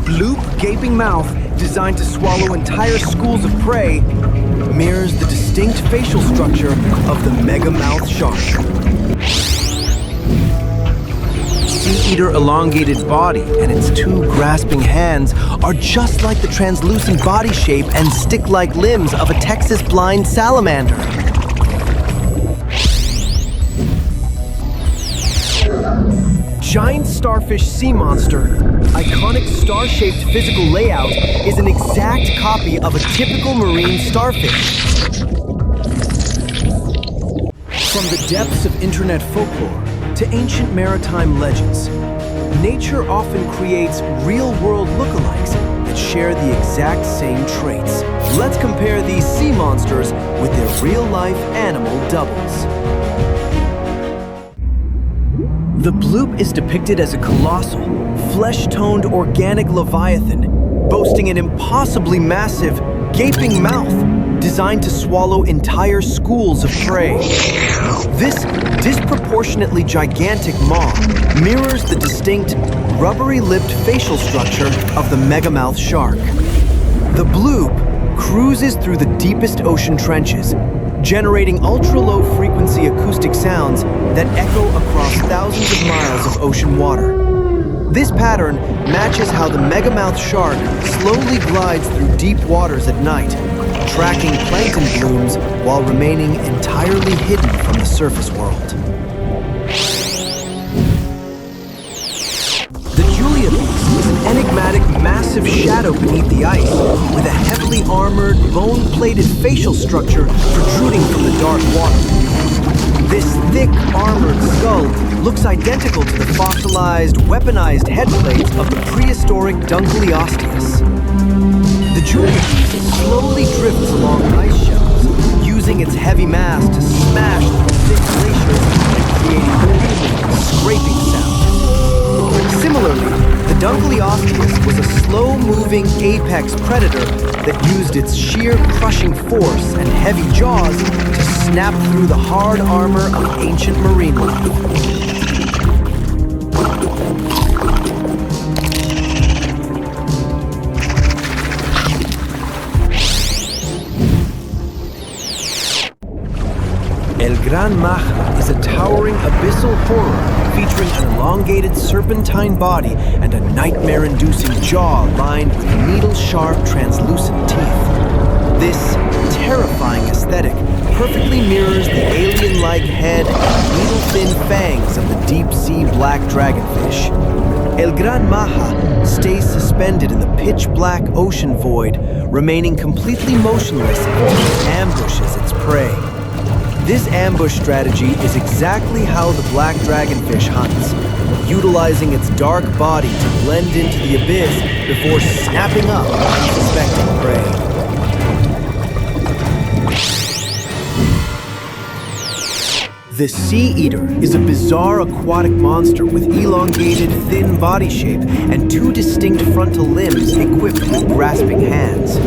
Bloop gaping mouth, designed to swallow entire schools of prey, mirrors the distinct facial structure of the Megamouth Shark. Sea-eater elongated body and its two grasping hands are just like the translucent body shape and stick-like limbs of a Texas blind salamander. Giant starfish sea monster, iconic star-shaped physical layout is an exact copy of a typical marine starfish. From the depths of internet folklore to ancient maritime legends, nature often creates real-world lookalikes that share the exact same traits. Let's compare these sea monsters with their real-life animal doubles. The Bloop is depicted as a colossal, flesh-toned organic leviathan, boasting an impossibly massive, gaping mouth designed to swallow entire schools of prey. This disproportionately gigantic maw mirrors the distinct, rubbery-lipped facial structure of the Megamouth Shark. The Bloop cruises through the deepest ocean trenches, generating ultra-low frequency acoustic sounds that echo across thousands of miles of ocean water. This pattern matches how the Megamouth Shark slowly glides through deep waters at night, tracking plankton blooms while remaining entirely hidden from the surface world. The Juliet is an enigmatic, massive shadow beneath the ice, with a heavily armored, bone-plated facial structure protruding from the dark water. This thick, armored skull looks identical to the fossilized, weaponized headplates of the prehistoric Dunkleosteus. The Juliet slowly drifts along ice shelves, using its heavy mass to smash through thick glaciers and creating a scraping sound. Similarly, the Dunkleosteus was a slow-moving apex predator that used its sheer crushing force and heavy jaws to snap through the hard armor of ancient marine life. Gran Maja is a towering abyssal horror featuring an elongated serpentine body and a nightmare-inducing jaw lined with needle-sharp, translucent teeth. This terrifying aesthetic perfectly mirrors the alien-like head and needle-thin fangs of the deep-sea Black Dragonfish. Gran Maja stays suspended in the pitch-black ocean void, remaining completely motionless as it ambushes its prey. This ambush strategy is exactly how the Black Dragonfish hunts, utilizing its dark body to blend into the abyss before snapping up unsuspecting prey. The sea-eater is a bizarre aquatic monster with elongated, thin body shape and two distinct frontal limbs equipped with grasping hands.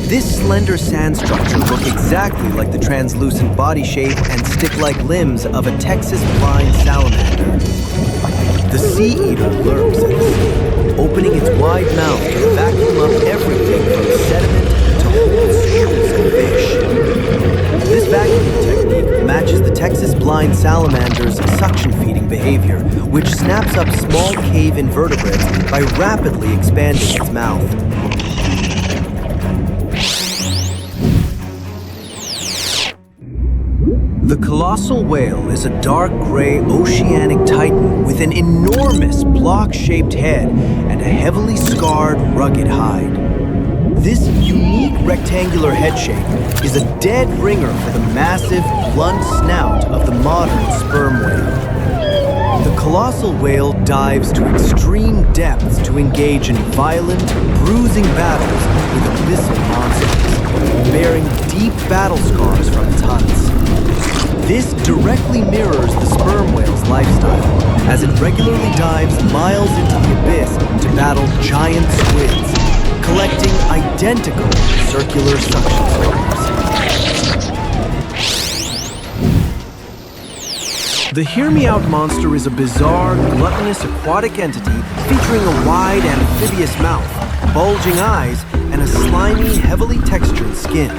This slender sand structure looks exactly like the translucent body shape and stick-like limbs of a Texas blind salamander. The sea-eater lurks at the sea, opening its wide mouth to vacuum up everything from sediment to whole schools of fish. This vacuuming technique matches the Texas blind salamander's suction-feeding behavior, which snaps up small cave invertebrates by rapidly expanding its mouth. The colossal whale is a dark gray oceanic titan with an enormous block-shaped head and a heavily scarred, rugged hide. This unique rectangular head shape is a dead ringer for the massive, blunt snout of the modern sperm whale. The colossal whale dives to extreme depths to engage in violent, bruising battles with abyssal monsters, bearing deep battle scars from its hunts. This directly mirrors the sperm whale's lifestyle, as it regularly dives miles into the abyss to battle giant squids, collecting identical circular suction scars. The Hear Me Out monster is a bizarre, gluttonous aquatic entity featuring a wide amphibious mouth, bulging eyes, and a slimy, heavily textured skin.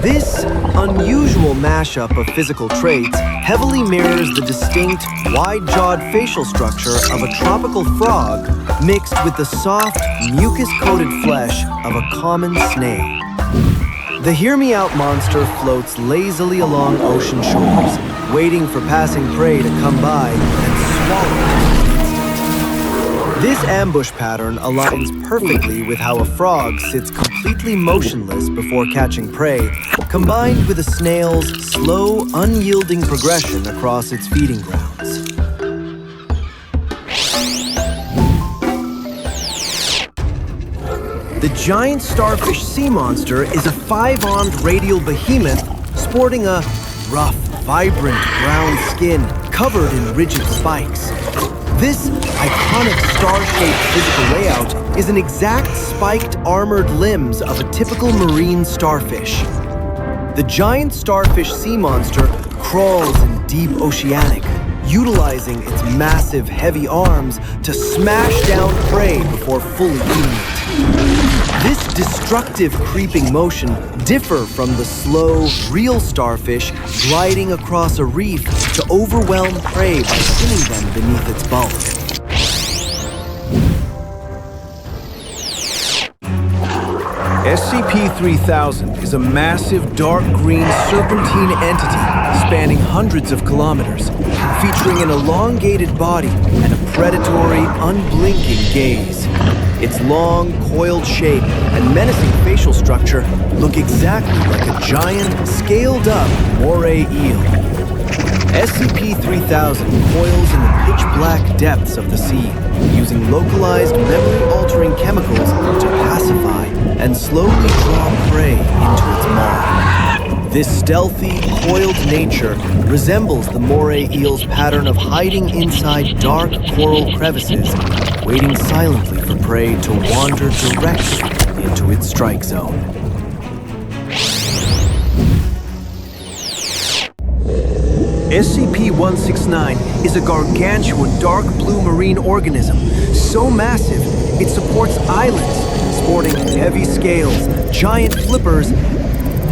This unusual mashup of physical traits heavily mirrors the distinct, wide-jawed facial structure of a tropical frog mixed with the soft, mucus-coated flesh of a common snail. The Hear Me Out monster floats lazily along ocean shores, waiting for passing prey to come by and swallow it. This ambush pattern aligns perfectly with how a frog sits completely motionless before catching prey, combined with a snail's slow, unyielding progression across its feeding grounds. The giant starfish sea monster is a 5-armed radial behemoth sporting a rough, vibrant brown skin covered in rigid spikes. This iconic star-shaped physical layout is an exact spiked armored limbs of a typical marine starfish. The giant starfish sea monster crawls in deep oceanic, utilizing its massive, heavy arms to smash down prey before fully eating it. This destructive creeping motion differs from the slow, real starfish gliding across a reef to overwhelm prey by pinning them beneath its bulk. SCP-3000 is a massive dark green serpentine entity spanning hundreds of kilometers, featuring an elongated body and a predatory, unblinking gaze. Its long, coiled shape and menacing facial structure look exactly like a giant, scaled-up moray eel. SCP-3000 coils in the pitch-black depths of the sea, using localized memory-altering chemicals to pacify and slowly draw prey into its maw. This stealthy, coiled nature resembles the moray eel's pattern of hiding inside dark coral crevices, waiting silently for prey to wander directly into its strike zone. SCP-169 is a gargantuan dark blue marine organism, so massive it supports islands, sporting heavy scales, giant flippers,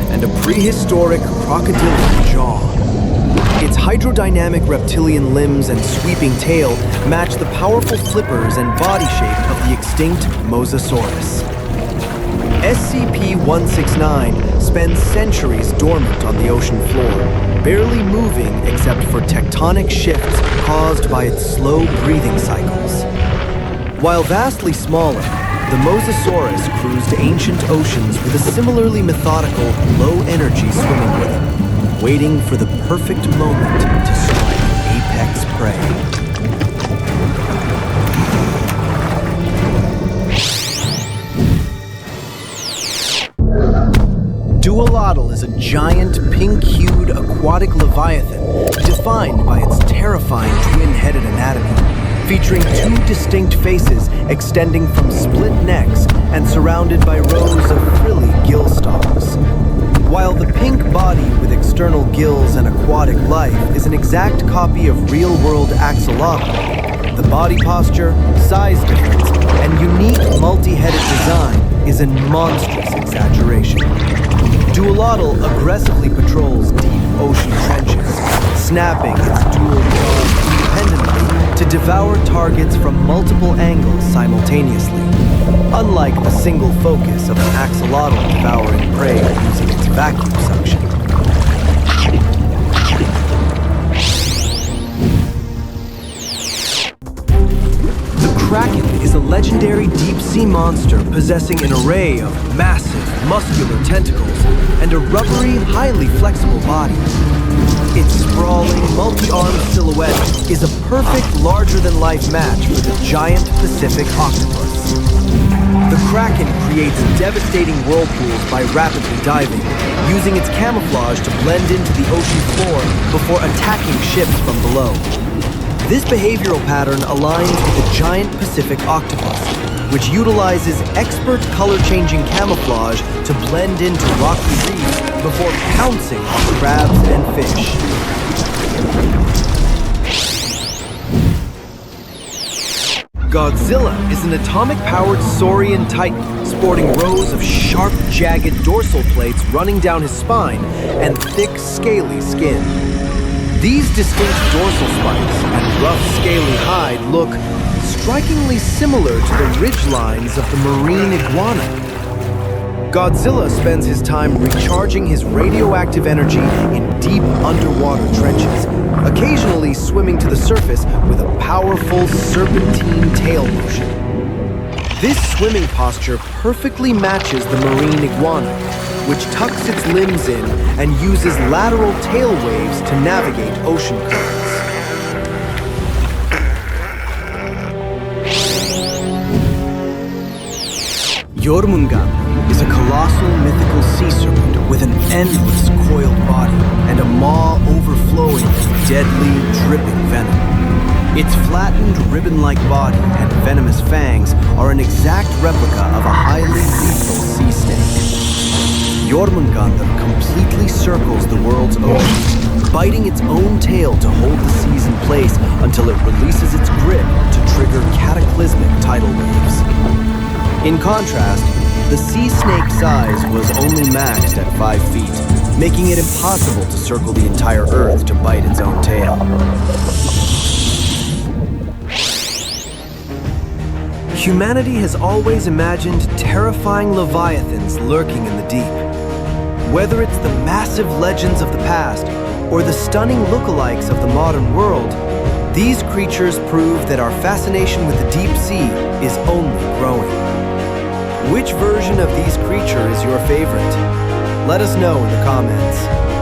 and a prehistoric crocodilian jaw. Its hydrodynamic reptilian limbs and sweeping tail match the powerful flippers and body shape of the extinct Mosasaurus. SCP-169 spends centuries dormant on the ocean floor, barely moving except for tectonic shifts caused by its slow breathing cycles. While vastly smaller, the Mosasaurus cruised ancient oceans with a similarly methodical, low-energy swimming rhythm, waiting for the perfect moment to strike apex prey. Dualottle is a giant, pink-hued aquatic leviathan defined by its terrifying twin-headed anatomy, featuring two distinct faces extending from split necks and surrounded by rows of frilly gill stalks. While the pink body with external gills and aquatic life is an exact copy of real-world axolotl, the body posture, size difference, and unique multi-headed design is a monstrous exaggeration. Dualottle aggressively patrols deep ocean trenches, snapping its dual jaws independently to devour targets from multiple angles simultaneously, unlike the single focus of an axolotl devouring prey using its vacuum suction. Kraken is a legendary deep-sea monster possessing an array of massive, muscular tentacles and a rubbery, highly flexible body. Its sprawling, multi-armed silhouette is a perfect larger-than-life match for the giant Pacific octopus. The Kraken creates devastating whirlpools by rapidly diving, using its camouflage to blend into the ocean floor before attacking ships from below. This behavioral pattern aligns with the giant Pacific octopus, which utilizes expert color-changing camouflage to blend into rocky reefs before pouncing on crabs and fish. Godzilla is an atomic-powered saurian titan sporting rows of sharp, jagged dorsal plates running down his spine and thick, scaly skin. These distinct dorsal spikes and rough, scaly hide look strikingly similar to the ridgelines of the marine iguana. Godzilla spends his time recharging his radioactive energy in deep underwater trenches, occasionally swimming to the surface with a powerful serpentine tail motion. This swimming posture perfectly matches the marine iguana, which tucks its limbs in and uses lateral tail waves to navigate ocean currents. Jormungandr is a colossal mythical sea serpent with an endless coiled body and a maw overflowing with deadly, dripping venom. Its flattened, ribbon-like body and venomous fangs are an exact replica of a highly lethal sea snake. Jormungandr completely circles the world's oceans, biting its own tail to hold the seas in place until it releases its grip to trigger cataclysmic tidal waves. In contrast, the sea snake size was only maxed at 5 feet, making it impossible to circle the entire Earth to bite its own tail. Humanity has always imagined terrifying leviathans lurking in the deep. Whether it's the massive legends of the past or the stunning lookalikes of the modern world, these creatures prove that our fascination with the deep sea is only growing. Which version of these creatures is your favorite? Let us know in the comments.